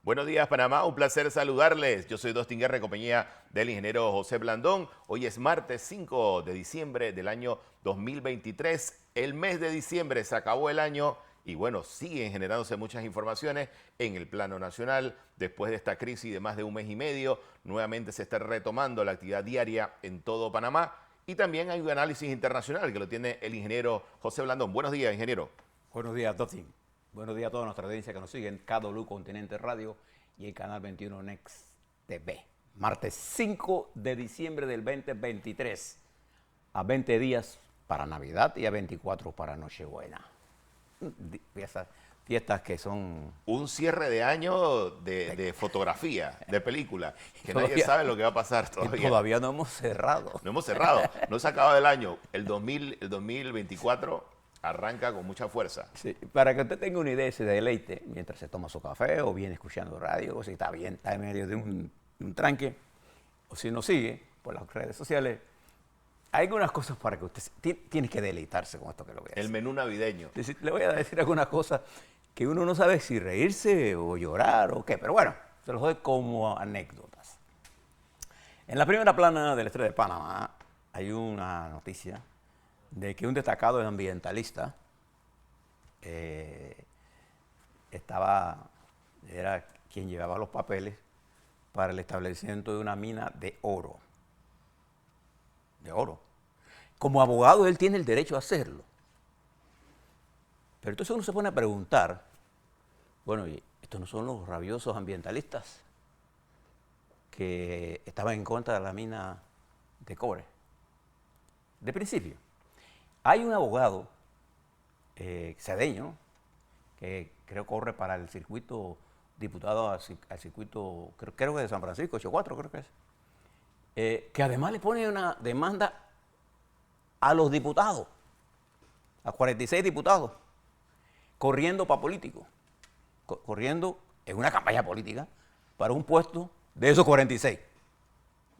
Buenos días, Panamá. Un placer saludarles. Yo soy Dustin Guerra, en compañía del ingeniero José Blandón. Hoy es martes 5 de diciembre del año 2023. El mes de diciembre se acabó el año y bueno, siguen generándose muchas informaciones en el plano nacional. Después de esta crisis de más de un mes y medio, nuevamente se está retomando la actividad diaria en todo Panamá. Y también hay un análisis internacional que lo tiene el ingeniero José Blandón. Buenos días, ingeniero. Buenos días, Dustin. Buenos días a toda nuestra audiencia que nos sigue en KW Continente Radio y el Canal 21 Next TV. Martes 5 de diciembre del 2023, a 20 días para Navidad y a 24 para Nochebuena. Fiestas que son... Un cierre de año de fotografía, de película, que nadie Todavía- sabe lo que va a pasar todavía. Todavía no hemos cerrado. No hemos cerrado, no se ha acabado el año. El 2024 arranca con mucha fuerza. Sí, para que usted tenga una idea, se deleite mientras se toma su café o viene escuchando radio, o si está bien, está en medio de un tranque, o si nos sigue por las redes sociales. Hay algunas cosas para que usted tiene que deleitarse con esto que lo voy a El decir. menú navideño. Le voy a decir algunas cosas que uno no sabe si reírse o llorar o qué, pero bueno, se los doy como anécdotas. En la primera plana del Estado de Panamá hay una noticia de que un destacado ambientalista era quien llevaba los papeles para el establecimiento de una mina de oro. De oro. Como abogado él tiene el derecho a hacerlo. Pero entonces uno se pone a preguntar, bueno, ¿y estos no son los rabiosos ambientalistas que estaban en contra de la mina de cobre? De principio. Hay un abogado cedeño que creo corre para el circuito diputado al circuito, creo que de San Francisco, 84 creo que es, que además le pone una demanda a los diputados, a 46 diputados, corriendo para político, corriendo en una campaña política para un puesto de esos 46.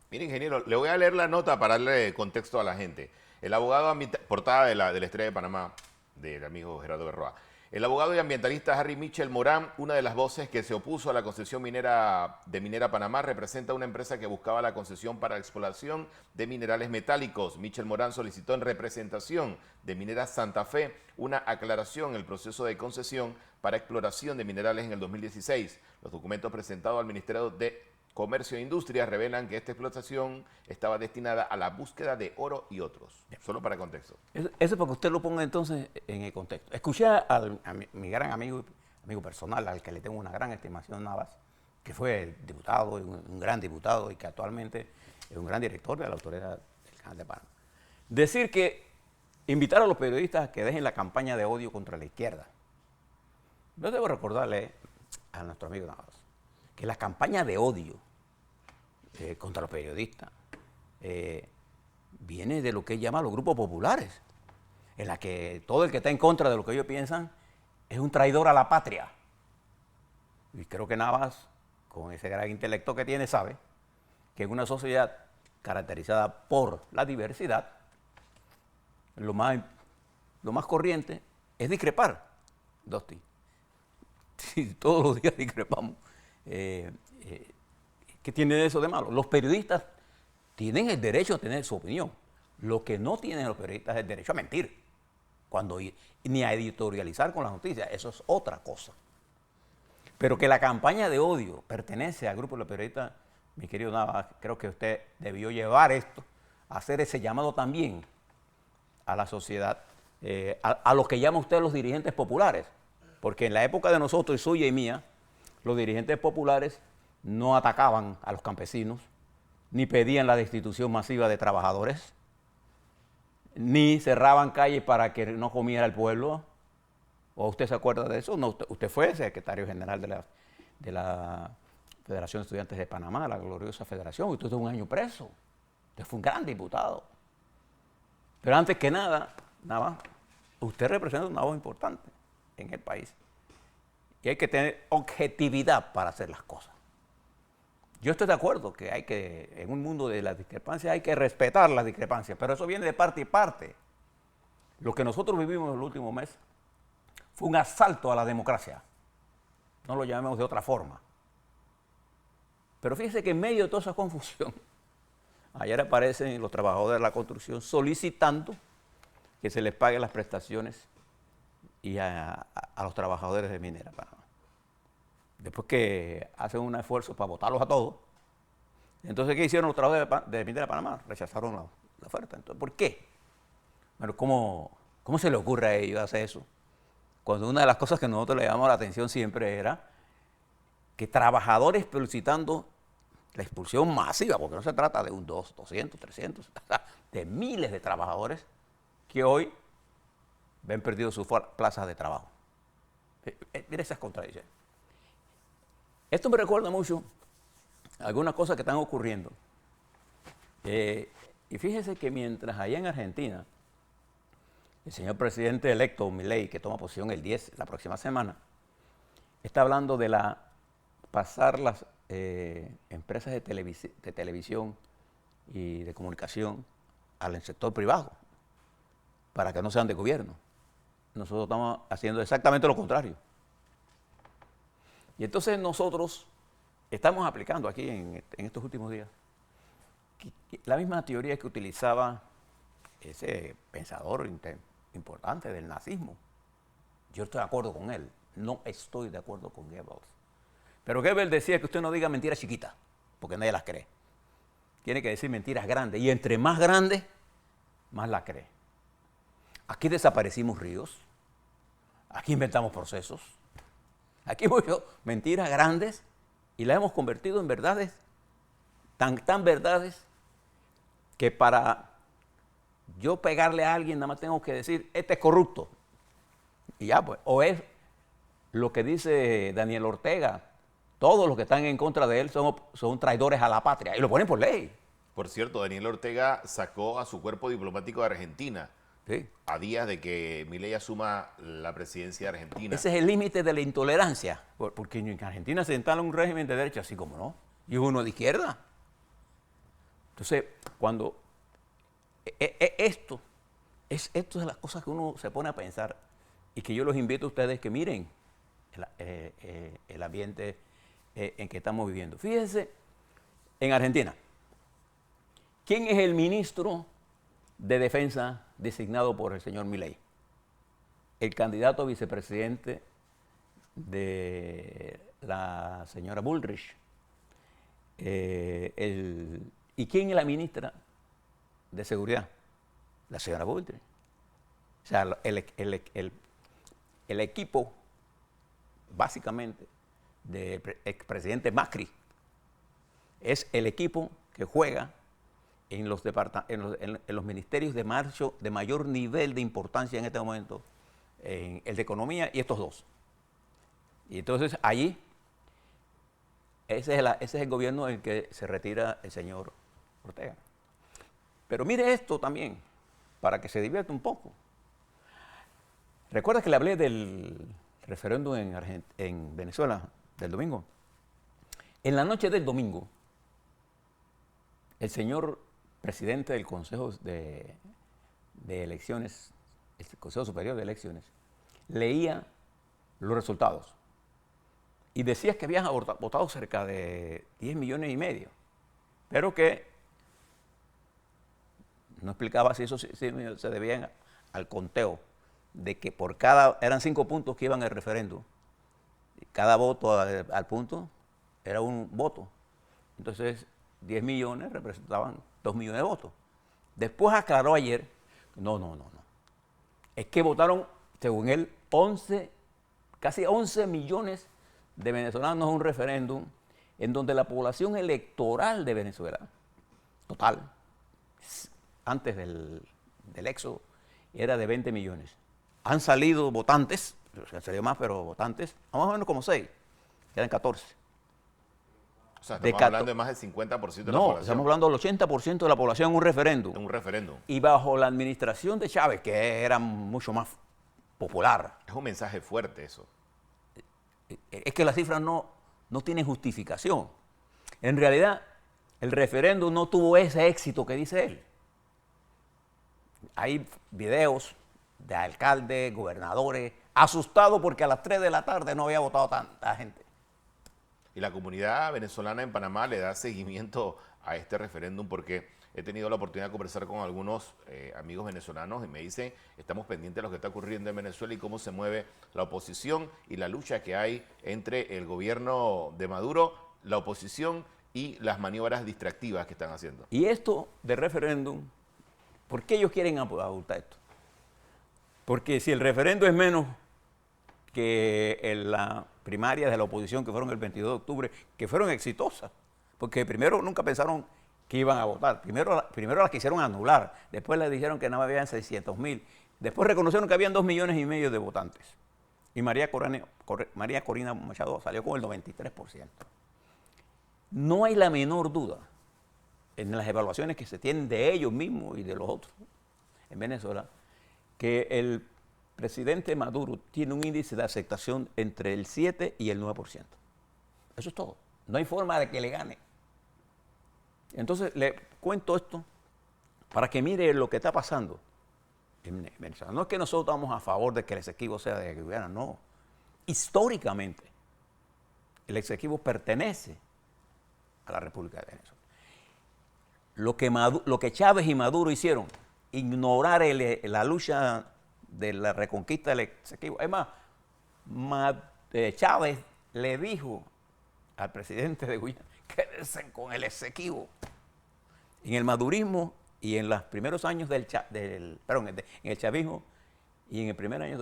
Mire, ingeniero, le voy a leer la nota para darle contexto a la gente. El abogado portada de la Estrella de Panamá, del amigo Gerardo Berroa. El abogado y ambientalista Harry Michel Morán, una de las voces que se opuso a la concesión minera de Minera Panamá, representa una empresa que buscaba la concesión para la exploración de minerales metálicos. Michel Morán solicitó en representación de Minera Santa Fe una aclaración en el proceso de concesión para exploración de minerales en el 2016. Los documentos presentados al Ministerio de Comercio e Industria revelan que esta explotación estaba destinada a la búsqueda de oro y otros. Solo para contexto. Eso es para que usted lo ponga entonces en el contexto. Escuché a mi gran amigo personal, al que le tengo una gran estimación, Navas, que fue diputado, un gran diputado y que actualmente es un gran director de la Autoridad del Canal de Panamá, decir que invitar a los periodistas a que dejen la campaña de odio contra la izquierda. Yo debo recordarle a nuestro amigo Navas que la campaña de odio contra los periodistas viene de lo que él llama los grupos populares, en la que todo el que está en contra de lo que ellos piensan es un traidor a la patria. Y creo que Navas, con ese gran intelecto que tiene, sabe que en una sociedad caracterizada por la diversidad, lo más corriente es discrepar, Dustin. Si todos los días discrepamos, ¿qué tiene eso de malo? Los periodistas tienen el derecho a tener su opinión. Lo que no tienen los periodistas es el derecho a mentir, ni a editorializar con las noticias. Eso es otra cosa. Pero que la campaña de odio pertenece al grupo de los periodistas, mi querido Navas, creo que usted debió llevar esto, hacer ese llamado también a la sociedad, a los que llama usted los dirigentes populares. Porque en la época de nosotros, y suya y mía, los dirigentes populares no atacaban a los campesinos, ni pedían la destitución masiva de trabajadores, ni cerraban calles para que no comiera el pueblo. ¿O usted se acuerda de eso? No, usted fue secretario general de la Federación de Estudiantes de Panamá, la gloriosa federación. Usted estuvo un año preso. Usted fue un gran diputado. Pero antes que nada, usted representa una voz importante en el país. Y hay que tener objetividad para hacer las cosas. Yo estoy de acuerdo que en un mundo de las discrepancias hay que respetar las discrepancias, pero eso viene de parte y parte. Lo que nosotros vivimos en el último mes fue un asalto a la democracia. No lo llamemos de otra forma. Pero fíjese que en medio de toda esa confusión, ayer aparecen los trabajadores de la construcción solicitando que se les paguen las prestaciones y a los trabajadores de Minera Panamá. Después que hacen un esfuerzo para votarlos a todos, entonces, ¿qué hicieron los trabajadores de Minera Panamá? Rechazaron la oferta. Entonces, ¿por qué? Bueno, ¿cómo se le ocurre a ellos hacer eso? Cuando una de las cosas que nosotros le llamamos la atención siempre era que trabajadores solicitando la expulsión masiva, porque no se trata de un 200, 300, de miles de trabajadores que hoy ven perdido sus plazas de trabajo. Mira esas contradicciones. Esto me recuerda mucho a algunas cosas que están ocurriendo. Y fíjese que mientras allá en Argentina, el señor presidente electo, Milei, que toma posición el 10, la próxima semana, está hablando de pasar las empresas de televisión y de comunicación al sector privado, para que no sean de gobierno. Nosotros estamos haciendo exactamente lo contrario. Y entonces nosotros estamos aplicando aquí en estos últimos días la misma teoría que utilizaba ese pensador importante del nazismo. Yo estoy de acuerdo con él, no estoy de acuerdo con Goebbels. Pero Goebbels decía que usted no diga mentiras chiquitas, porque nadie las cree. Tiene que decir mentiras grandes, y entre más grandes, más las cree. Aquí desaparecimos ríos, aquí inventamos procesos, aquí hemos hecho mentiras grandes y las hemos convertido en verdades, tan verdades, que para yo pegarle a alguien nada más tengo que decir, este es corrupto. Y ya pues, o es lo que dice Daniel Ortega, todos los que están en contra de él son traidores a la patria, y lo ponen por ley. Por cierto, Daniel Ortega sacó a su cuerpo diplomático de Argentina, Sí. a días de que Milei asuma la presidencia de Argentina. Ese es el límite de la intolerancia, porque en Argentina se instala un régimen de derecha, así como no, y uno de izquierda. Entonces, cuando esto es de las cosas que uno se pone a pensar, y que yo los invito a ustedes que miren el ambiente en que estamos viviendo. Fíjense, en Argentina, ¿quién es el ministro de Defensa designado por el señor Milei? El candidato a vicepresidente de la señora Bullrich. ¿Y quién es la ministra de Seguridad? La señora Bullrich. O sea, el equipo, básicamente, del expresidente Macri es el equipo que juega en los ministerios de mayor nivel de importancia en este momento, en el de Economía y estos dos. Y entonces allí, ese es el gobierno en el que se retira el señor Ortega. Pero mire esto también, para que se divierta un poco. ¿Recuerda que le hablé del referéndum en Venezuela del domingo? En la noche del domingo, el señor presidente del Consejo de Elecciones, el Consejo Superior de Elecciones, leía los resultados y decía que habían votado cerca de 10 millones y medio, pero que no explicaba si eso se debía al conteo de que eran 5 puntos que iban al referéndum, y cada voto al punto era un voto. Entonces, 10 millones representaban 2 millones de votos. Después aclaró ayer, no. Es que votaron, según él, casi 11 millones de venezolanos en un referéndum en donde la población electoral de Venezuela, total, antes del éxodo, era de 20 millones. Han salido votantes, han salido más, pero votantes, más o menos como 6, quedan 14. O sea, estamos hablando de más del 50% de la población. No, estamos hablando del 80% de la población en un referéndum. En un referéndum. Y bajo la administración de Chávez, que era mucho más popular. Es un mensaje fuerte eso. Es que las cifras no tienen justificación. En realidad, el referéndum no tuvo ese éxito que dice él. Hay videos de alcaldes, gobernadores, asustados porque a las 3 de la tarde no había votado tanta gente. Y la comunidad venezolana en Panamá le da seguimiento a este referéndum porque he tenido la oportunidad de conversar con algunos amigos venezolanos y me dicen, estamos pendientes de lo que está ocurriendo en Venezuela y cómo se mueve la oposición y la lucha que hay entre el gobierno de Maduro, la oposición y las maniobras distractivas que están haciendo. Y esto de referéndum, ¿por qué ellos quieren abultar esto? Porque si el referéndum es menos que en la primaria de la oposición que fueron el 22 de octubre, que fueron exitosas, porque primero nunca pensaron que iban a votar, primero las quisieron anular, después les dijeron que nada más habían 600,000, después reconocieron que habían 2,5 millones de votantes, y María Corina Machado salió con el 93%. No hay la menor duda en las evaluaciones que se tienen de ellos mismos y de los otros en Venezuela, que el presidente Maduro tiene un índice de aceptación entre el 7 y el 9%. Eso es todo. No hay forma de que le gane. Entonces, le cuento esto para que mire lo que está pasando en Venezuela. No es que nosotros estamos a favor de que el Esequibo sea de Guyana, no. Históricamente, el Esequibo pertenece a la República de Venezuela. Lo que Chávez y Maduro hicieron, ignorar la lucha de la reconquista del Esequibo. Es más, Chávez le dijo al presidente de Guyana, quédense con el Esequibo. En el madurismo y en los primeros años en el chavismo y en el primer año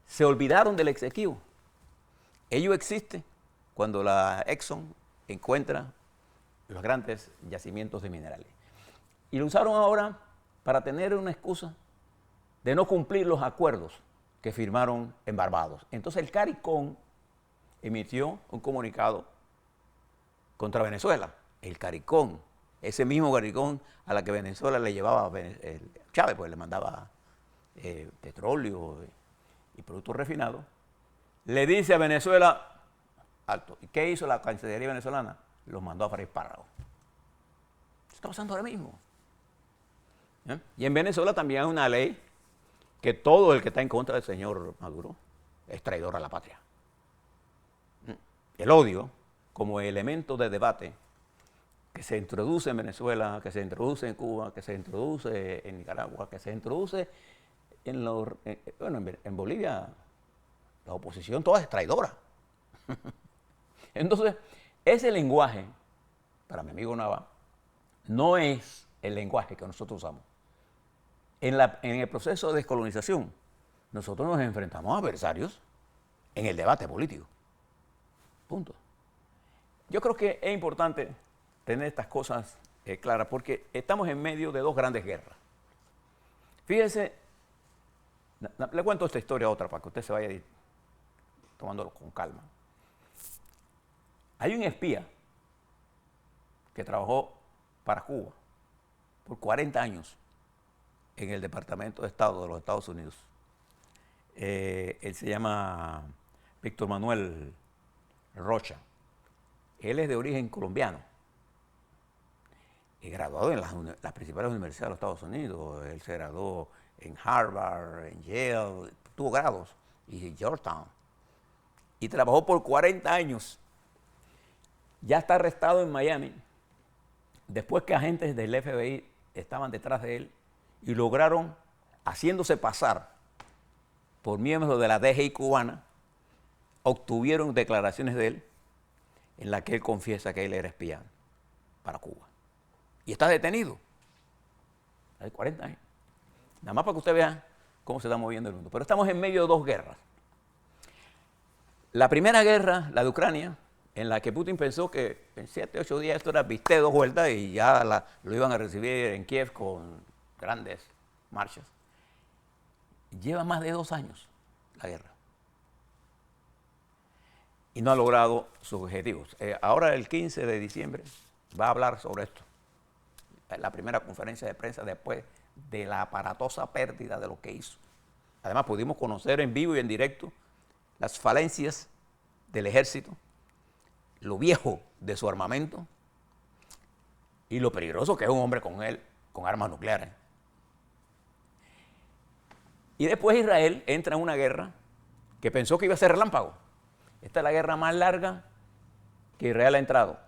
se olvidaron del Esequibo. Ello existe cuando la Exxon encuentra los grandes yacimientos de minerales. Y lo usaron ahora para tener una excusa de no cumplir los acuerdos que firmaron en Barbados. Entonces el CARICOM emitió un comunicado contra Venezuela. El CARICOM, ese mismo CARICOM a la que Venezuela le llevaba, Chávez pues le mandaba petróleo y productos refinados, le dice a Venezuela, alto. ¿Y qué hizo la Cancillería venezolana? Los mandó a freír espárragos. Eso está pasando ahora mismo. Y en Venezuela también hay una ley que todo el que está en contra del señor Maduro es traidor a la patria. El odio como elemento de debate que se introduce en Venezuela, que se introduce en Cuba, que se introduce en Nicaragua, que se introduce en Bolivia, la oposición toda es traidora. Entonces, ese lenguaje, para mi amigo Nava, no es el lenguaje que nosotros usamos. En el proceso de descolonización, nosotros nos enfrentamos a adversarios en el debate político. Punto. Yo creo que es importante tener estas cosas claras porque estamos en medio de dos grandes guerras. Fíjense, le cuento esta historia a otra para que usted se vaya tomándolo con calma. Hay un espía que trabajó para Cuba por 40 años en el Departamento de Estado de los Estados Unidos. Él se llama Víctor Manuel Rocha. Él es de origen colombiano. Graduado en las principales universidades de los Estados Unidos. Él se graduó en Harvard, en Yale, tuvo grados, y en Georgetown. Y trabajó por 40 años. Ya está arrestado en Miami, después que agentes del FBI estaban detrás de él y lograron, haciéndose pasar por miembros de la DGI cubana, obtuvieron declaraciones de él en las que él confiesa que él era espía para Cuba. Y está detenido. Hay 40 años. Nada más para que usted vea cómo se está moviendo el mundo. Pero estamos en medio de dos guerras. La primera guerra, la de Ucrania, en la que Putin pensó que en 7, 8 días esto era viste 2 vueltas y ya lo iban a recibir en Kiev con grandes marchas. Lleva más de 2 años la guerra. Y no ha logrado sus objetivos. Ahora el 15 de diciembre va a hablar sobre esto. La primera conferencia de prensa después de la aparatosa pérdida de lo que hizo. Además pudimos conocer en vivo y en directo las falencias del ejército, lo viejo de su armamento y lo peligroso que es un hombre con armas nucleares. Y después Israel entra en una guerra que pensó que iba a ser relámpago. Esta es la guerra más larga que Israel ha entrado.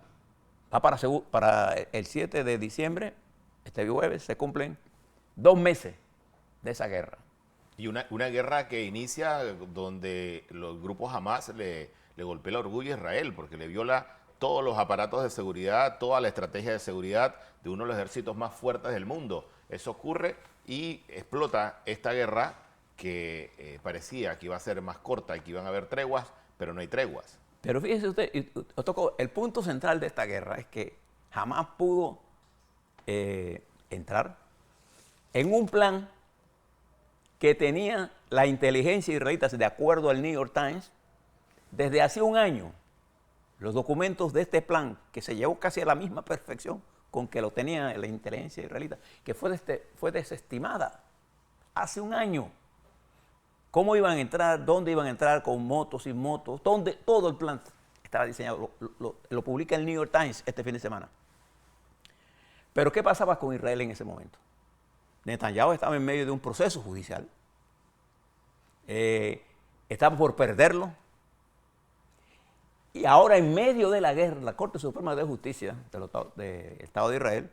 Va para el 7 de diciembre, este jueves, se cumplen 2 meses de esa guerra. Y una guerra que inicia donde los grupos Hamas le golpea el orgullo a Israel, porque le viola todos los aparatos de seguridad, toda la estrategia de seguridad de uno de los ejércitos más fuertes del mundo. Eso ocurre y explota esta guerra que parecía que iba a ser más corta y que iban a haber treguas, pero no hay treguas. Pero fíjese usted, el punto central de esta guerra es que jamás pudo entrar en un plan que tenía la inteligencia israelita, de acuerdo al New York Times, desde hace un año. Los documentos de este plan, que se llevó casi a la misma perfección con que lo tenía la inteligencia israelita, que fue desestimada hace un año. ¿Cómo iban a entrar? ¿Dónde iban a entrar? ¿Con motos, sin motos? Todo el plan estaba diseñado. Lo publica el New York Times este fin de semana. Pero ¿qué pasaba con Israel en ese momento? Netanyahu estaba en medio de un proceso judicial. Estaba por perderlo. Y ahora, en medio de la guerra, la Corte Suprema de Justicia del Estado de Israel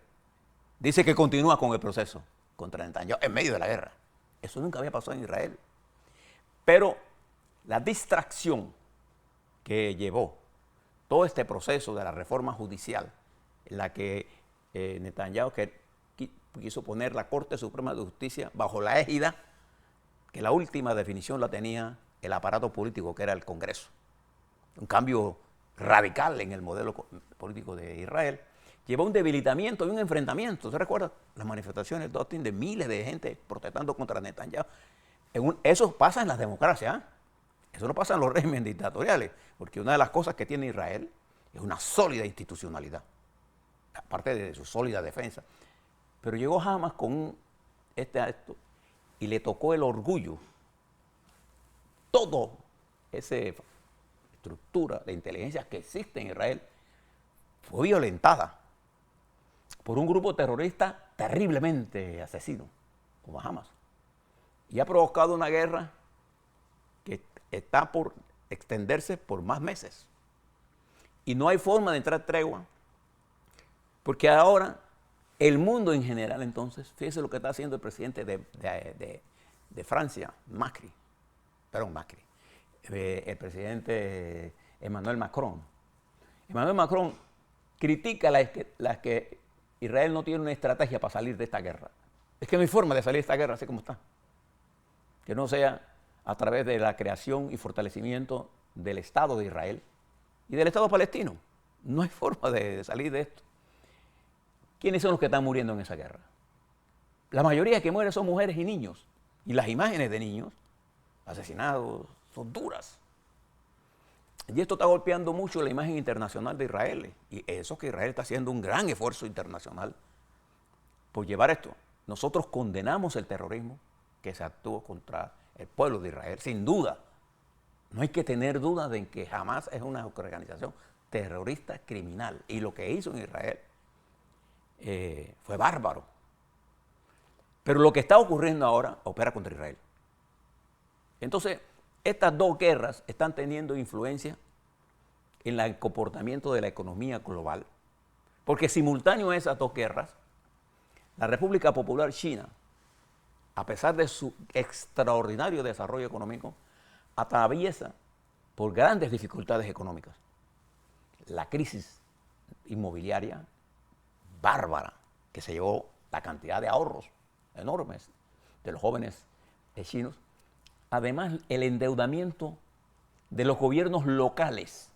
dice que continúa con el proceso contra Netanyahu en medio de la guerra. Eso nunca había pasado en Israel. Pero la distracción que llevó todo este proceso de la reforma judicial, en la que Netanyahu quiso poner la Corte Suprema de Justicia bajo la égida, que la última definición la tenía el aparato político, que era el Congreso. Un cambio radical en el modelo político de Israel, llevó a un debilitamiento y un enfrentamiento. ¿Se recuerda las manifestaciones de miles de gente protestando contra Netanyahu? Eso pasa en las democracias, ¿eh? Eso no pasa en los regímenes dictatoriales, porque una de las cosas que tiene Israel es una sólida institucionalidad, aparte de su sólida defensa. Pero llegó Hamas con este acto y le tocó el orgullo. Todo ese estructura de inteligencia que existe en Israel fue violentada por un grupo terrorista terriblemente asesino, como Hamas. Y ha provocado una guerra que está por extenderse por más meses. Y no hay forma de entrar tregua, porque ahora el mundo en general, entonces, fíjese lo que está haciendo el presidente de Francia, Macri, el presidente Emmanuel Macron. Emmanuel Macron critica que Israel no tiene una estrategia para salir de esta guerra. Es que no hay forma de salir de esta guerra así como está. Que no sea a través de la creación y fortalecimiento del Estado de Israel y del Estado palestino. No hay forma de salir de esto. ¿Quiénes son los que están muriendo en esa guerra? La mayoría que muere son mujeres y niños. Y las imágenes de niños asesinados son duras. Y esto está golpeando mucho la imagen internacional de Israel. Y eso que Israel está haciendo un gran esfuerzo internacional por llevar esto. Nosotros condenamos el terrorismo que se actuó contra el pueblo de Israel, sin duda. No hay que tener duda de que Hamas es una organización terrorista criminal. Y lo que hizo en Israel fue bárbaro. Pero lo que está ocurriendo ahora opera contra Israel. Entonces, estas dos guerras están teniendo influencia en el comportamiento de la economía global, porque simultáneo a esas dos guerras, la República Popular China, a pesar de su extraordinario desarrollo económico, atraviesa por grandes dificultades económicas. La crisis inmobiliaria bárbara que se llevó la cantidad de ahorros enormes de los jóvenes chinos. Además, el endeudamiento de los gobiernos locales,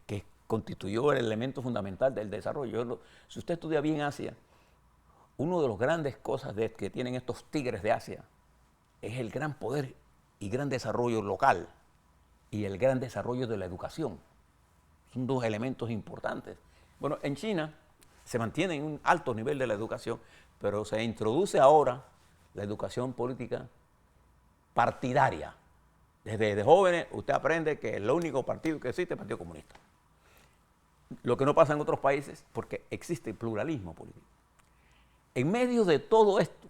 que constituyó el elemento fundamental del desarrollo. Si usted estudia bien Asia, una de las grandes cosas que tienen estos tigres de Asia es el gran poder y gran desarrollo local y el gran desarrollo de la educación. Son dos elementos importantes. Bueno, en China se mantiene en un alto nivel de la educación, pero se introduce ahora la educación política partidaria. Desde jóvenes usted aprende que el único partido que existe es el Partido Comunista. Lo que no pasa en otros países porque existe pluralismo político. En medio de todo esto,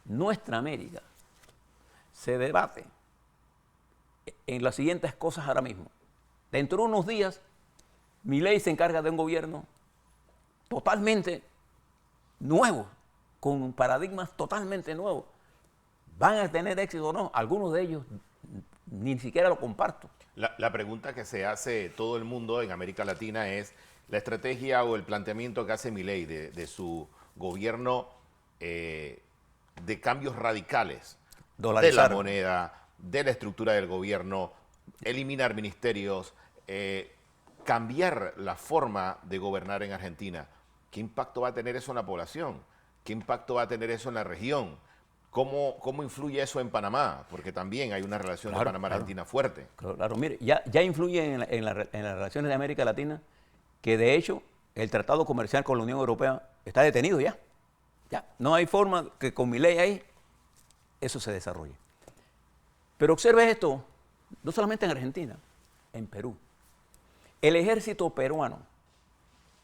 nuestra América se debate en las siguientes cosas ahora mismo. Dentro de unos días, Milei se encarga de un gobierno totalmente nuevo, con paradigmas totalmente nuevos. ¿Van a tener éxito o no? Algunos de ellos ni siquiera lo comparto. La pregunta que se hace todo el mundo en América Latina es la estrategia o el planteamiento que hace Milei de su gobierno de cambios radicales de la Dolarizar. moneda, de la estructura del gobierno, eliminar ministerios, cambiar la forma de gobernar en Argentina. ¿Qué impacto va a tener eso en la población? ¿Qué impacto va a tener eso en la región? ¿Cómo influye eso en Panamá? Porque también hay una relación de Panamá-Argentina fuerte. Claro, mire, ya influye en las relaciones de América Latina, que de hecho el tratado comercial con la Unión Europea está detenido ya. Ya, no hay forma que con Milei ahí eso se desarrolle. Pero observe esto, no solamente en Argentina, en Perú. El ejército peruano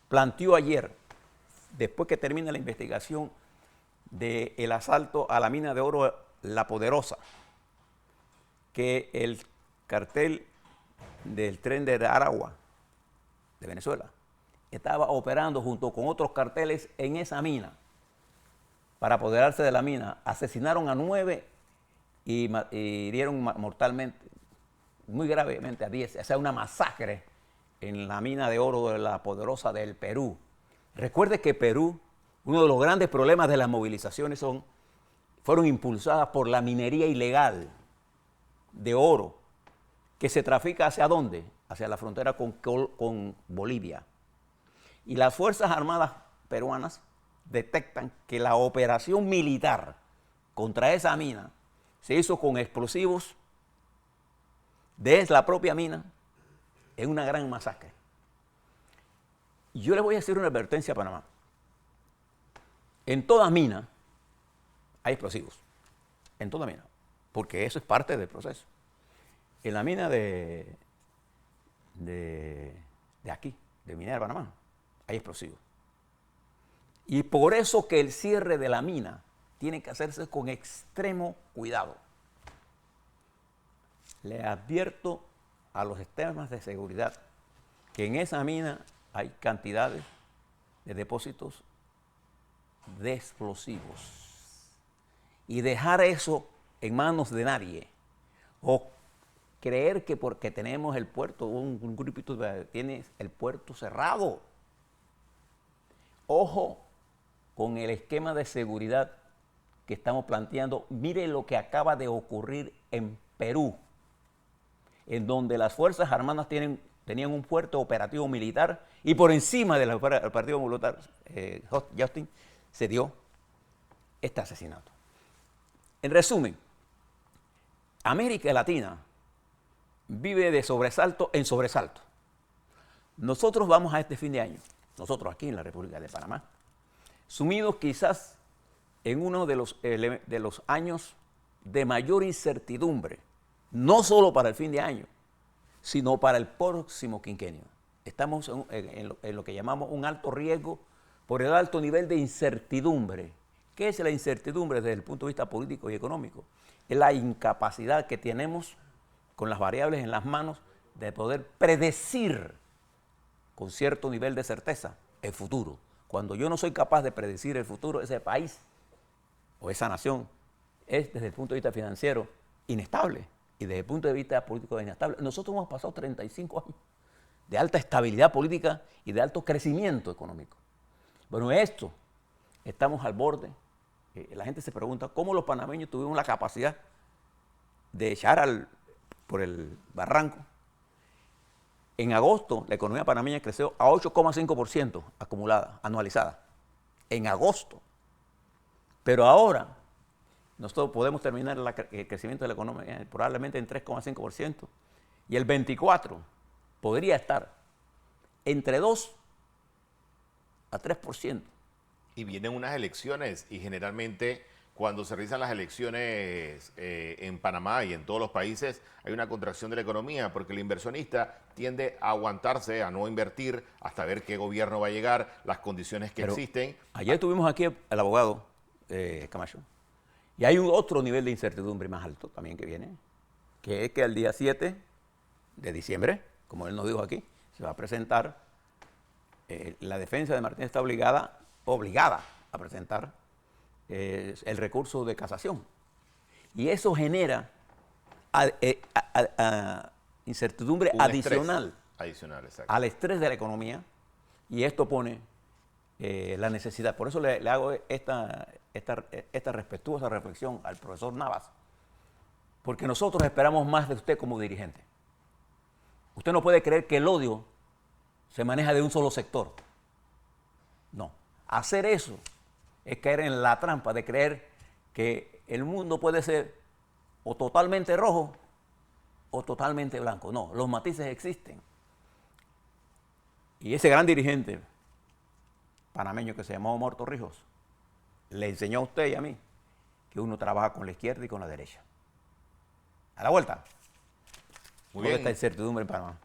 planteó ayer, después que termina la investigación del asalto a la mina de oro La Poderosa, que el cartel del tren de Aragua, de Venezuela, estaba operando junto con otros carteles en esa mina para apoderarse de la mina. Asesinaron a 9 y hirieron mortalmente, muy gravemente a 10. O sea, una masacre en la mina de oro de La Poderosa del Perú. Recuerde que Perú, uno de los grandes problemas de las movilizaciones fueron impulsadas por la minería ilegal de oro, que se trafica ¿hacia dónde? Hacia la frontera con Bolivia. Y las Fuerzas Armadas peruanas detectan que la operación militar contra esa mina se hizo con explosivos de la propia mina en una gran masacre. Y yo les voy a hacer una advertencia a Panamá. En toda mina hay explosivos, en toda mina, porque eso es parte del proceso. En la mina de aquí, de Minera de Panamá, hay explosivos. Y por eso que el cierre de la mina tiene que hacerse con extremo cuidado. Le advierto a los sistemas de seguridad que en esa mina hay cantidades de depósitos de explosivos. Y dejar eso en manos de nadie, o creer que porque tenemos el puerto, un grupito tiene el puerto cerrado. Ojo con el esquema de seguridad que estamos planteando. Mire lo que acaba de ocurrir en Perú, en donde las Fuerzas Armadas tenían un fuerte operativo militar y por encima del operativo militar, Justin, se dio este asesinato. En resumen, América Latina vive de sobresalto en sobresalto. Nosotros vamos a este fin de año, nosotros aquí en la República de Panamá, sumidos quizás en uno de los años de mayor incertidumbre, no solo para el fin de año, sino para el próximo quinquenio. Estamos en lo que llamamos un alto riesgo por el alto nivel de incertidumbre. ¿Qué es la incertidumbre desde el punto de vista político y económico? Es la incapacidad que tenemos con las variables en las manos de poder predecir con cierto nivel de certeza el futuro. Cuando yo no soy capaz de predecir el futuro, ese país o esa nación es desde el punto de vista financiero inestable y desde el punto de vista político inestable. Nosotros hemos pasado 35 años de alta estabilidad política y de alto crecimiento económico. Bueno, esto, estamos al borde. La gente se pregunta cómo los panameños tuvimos la capacidad de echar por el barranco. En agosto, la economía panameña creció a 8,5% acumulada, anualizada. En agosto. Pero ahora, nosotros podemos terminar el crecimiento de la economía probablemente en 3,5%. Y el 24 podría estar entre 2 a 3%. Y vienen unas elecciones y generalmente cuando se realizan las elecciones en Panamá y en todos los países hay una contracción de la economía porque el inversionista tiende a aguantarse, a no invertir hasta ver qué gobierno va a llegar, las condiciones que existen. Ayer tuvimos aquí al abogado Camacho y hay otro nivel de incertidumbre más alto también que viene, que es que el día 7 de diciembre como él nos dijo aquí, se va a presentar, la defensa de Martínez está obligada a presentar el recurso de casación. Y eso genera incertidumbre Un adicional estrés adicional, exacto. al estrés de la economía, y esto pone la necesidad. Por eso le hago esta respetuosa reflexión al profesor Navas, porque nosotros esperamos más de usted como dirigente. Usted no puede creer que el odio se maneja de un solo sector. No. Hacer eso es caer en la trampa de creer que el mundo puede ser o totalmente rojo o totalmente blanco. No, los matices existen. Y ese gran dirigente panameño que se llamó Omar Torrijos le enseñó a usted y a mí que uno trabaja con la izquierda y con la derecha. A la vuelta. Muy Toda bien. esta incertidumbre en Panamá.